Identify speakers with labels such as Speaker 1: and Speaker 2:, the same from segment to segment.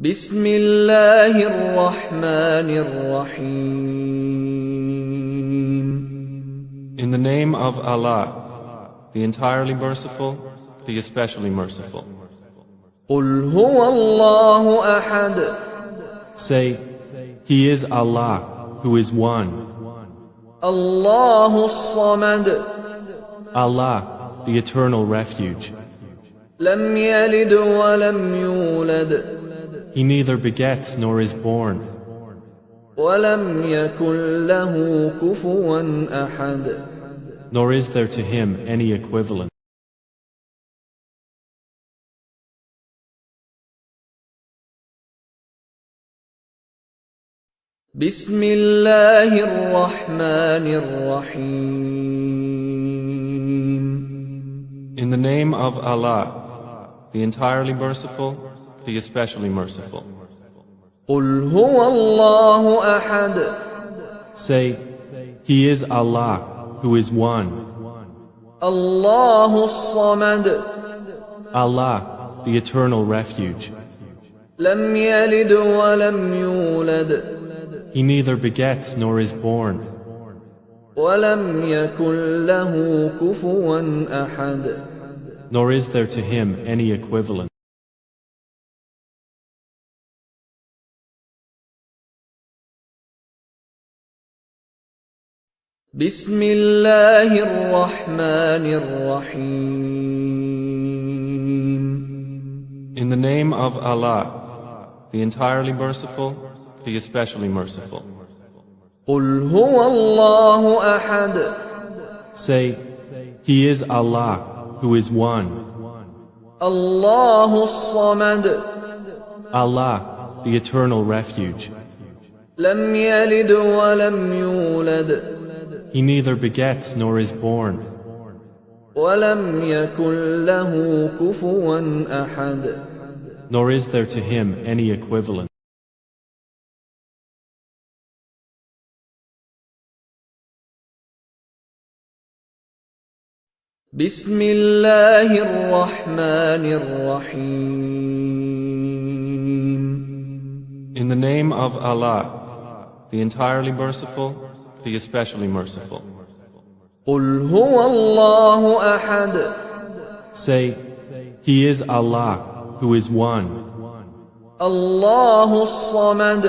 Speaker 1: بسم الله الرحمن الرحيم.
Speaker 2: In the name of Allah, the entirely merciful, the especially merciful.
Speaker 1: قل هو الله أحد.
Speaker 2: Say, He is Allah, who is one.
Speaker 1: الله الصمد.
Speaker 2: Allah, the eternal refuge.
Speaker 1: لم يلد ولم يولد.
Speaker 2: He neither begets nor is born.
Speaker 1: ولم يكن له كفوا أحد.
Speaker 2: Nor is there to Him any equivalent.
Speaker 1: بسم الله الرحمن الرحيم.
Speaker 2: In the name of Allah, the entirely merciful, the especially merciful.
Speaker 1: قل هو الله أحد.
Speaker 2: Say, He is Allah, who is one.
Speaker 1: الله الصمد.
Speaker 2: Allah, the eternal refuge.
Speaker 1: لم يلد ولم يولد.
Speaker 2: He neither begets nor is born.
Speaker 1: ولم يكن له كفوا أحد.
Speaker 2: Nor is there to Him any equivalent.
Speaker 1: بسم الله الرحمن الرحيم.
Speaker 2: In the name of Allah, the entirely merciful, the especially merciful.
Speaker 1: قل هو الله أحد.
Speaker 2: Say, He is Allah, who is one.
Speaker 1: الله الصمد.
Speaker 2: Allah, the eternal refuge.
Speaker 1: لم يلد ولم يولد.
Speaker 2: He neither begets nor is born.
Speaker 1: ولم يكن له كفوا أحد.
Speaker 2: Nor is there to Him any equivalent.
Speaker 1: بسم الله الرحمن الرحيم.
Speaker 2: In the name of Allah, the entirely merciful, the especially merciful.
Speaker 1: قل هو الله أحد.
Speaker 2: Say, He is Allah, who is one.
Speaker 1: الله الصمد.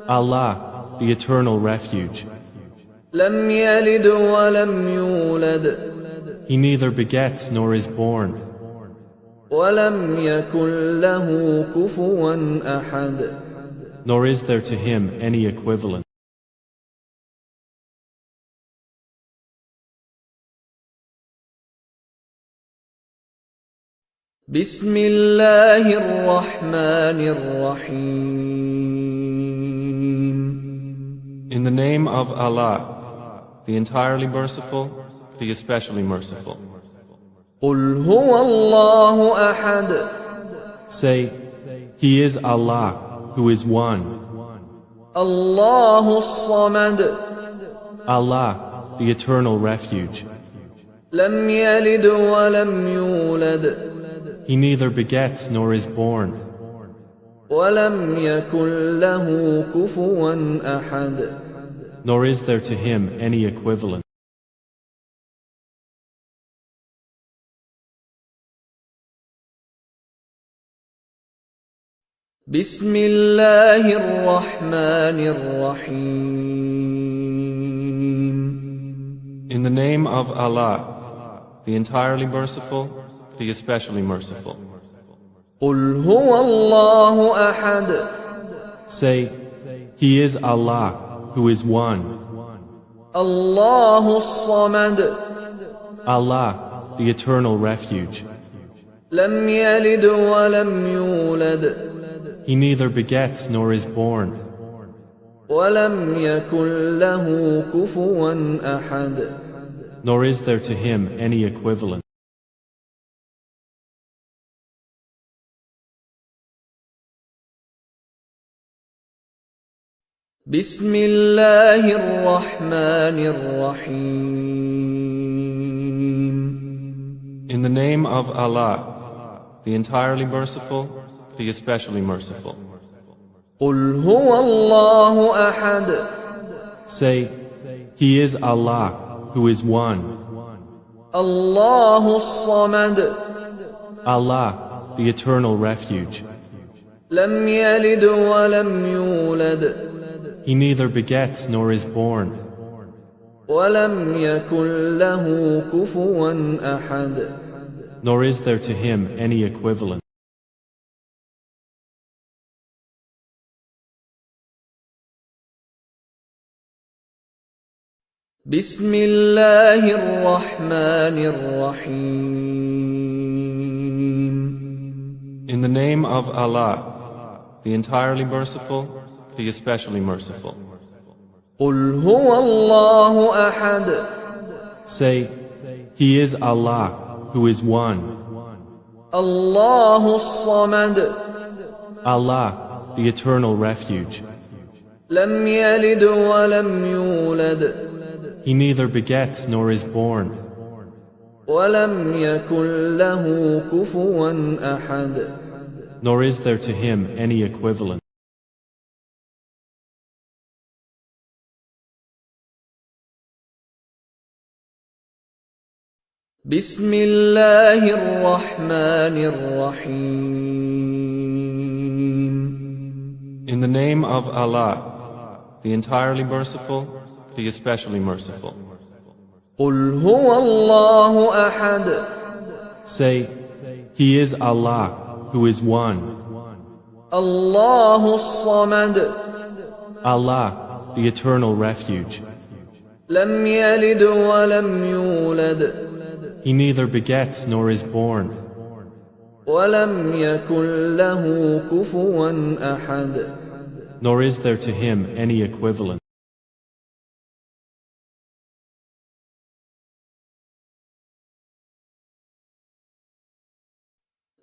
Speaker 2: Allah, the eternal refuge.
Speaker 1: لم يلد ولم يولد.
Speaker 2: He neither begets nor is born.
Speaker 1: ولم يكن له كفوا أحد.
Speaker 2: Nor is there to Him any equivalent.
Speaker 1: بسم الله الرحمن الرحيم.
Speaker 2: In the name of Allah, the entirely merciful, the especially merciful.
Speaker 1: قل هو الله أحد.
Speaker 2: Say, He is Allah, who is one.
Speaker 1: الله الصمد.
Speaker 2: Allah, the eternal refuge.
Speaker 1: لم يلد ولم يولد.
Speaker 2: He neither begets nor is born.
Speaker 1: ولم يكن له كفوا أحد.
Speaker 2: Nor is there to Him any equivalent.
Speaker 1: بسم الله الرحمن الرحيم.
Speaker 2: In the name of Allah, the entirely merciful, the especially merciful.
Speaker 1: قل هو الله أحد.
Speaker 2: Say, He is Allah, who is one.
Speaker 1: الله الصمد.
Speaker 2: Allah, the eternal refuge.
Speaker 1: لم يلد ولم يولد.
Speaker 2: He neither begets nor is born.
Speaker 1: ولم يكن له كفوا أحد.
Speaker 2: Nor is there to Him any equivalent.
Speaker 1: بسم الله الرحمن الرحيم.
Speaker 2: In the name of Allah, the entirely merciful, the especially merciful.
Speaker 1: قل هو الله أحد.
Speaker 2: Say, He is Allah, who is one.
Speaker 1: الله الصمد.
Speaker 2: Allah, the eternal refuge.
Speaker 1: لم يلد ولم يولد.
Speaker 2: He neither begets nor is born.
Speaker 1: ولم يكن له كفوا أحد.
Speaker 2: Nor is there to Him any equivalent.
Speaker 1: بسم الله الرحمن الرحيم.
Speaker 2: In the name of Allah, the entirely merciful, the especially merciful.
Speaker 1: قل هو الله أحد.
Speaker 2: Say, He is Allah, who is one.
Speaker 1: الله الصمد.
Speaker 2: Allah, the eternal refuge.
Speaker 1: لم يلد ولم يولد.
Speaker 2: He neither begets nor is born.
Speaker 1: ولم يكن له كفوا أحد.
Speaker 2: Nor is there to Him any equivalent.
Speaker 1: بسم الله الرحمن الرحيم.
Speaker 2: In the name of Allah, the entirely merciful, the especially merciful.
Speaker 1: قل هو الله أحد.
Speaker 2: Say, He is Allah, who is one.
Speaker 1: الله الصمد.
Speaker 2: Allah, the eternal refuge.
Speaker 1: لم يلد ولم يولد.
Speaker 2: He neither begets nor is born.
Speaker 1: ولم يكن له كفوا أحد.
Speaker 2: Nor is there to Him any equivalent.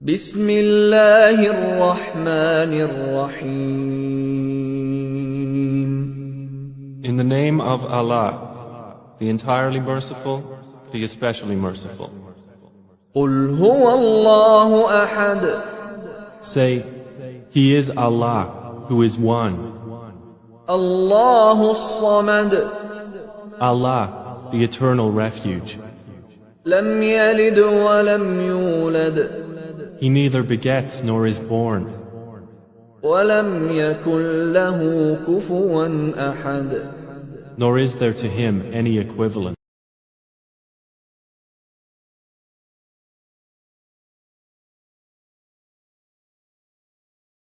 Speaker 1: بسم الله الرحمن الرحيم.
Speaker 2: In the name of Allah, the entirely merciful, the especially merciful.
Speaker 1: قل هو الله أحد.
Speaker 2: Say, He is Allah, who is one.
Speaker 1: الله الصمد.
Speaker 2: Allah, the eternal refuge.
Speaker 1: لم يلد ولم يولد.
Speaker 2: He neither begets nor is born.
Speaker 1: ولم يكن له كفوا أحد.
Speaker 2: Nor is there to Him any equivalent.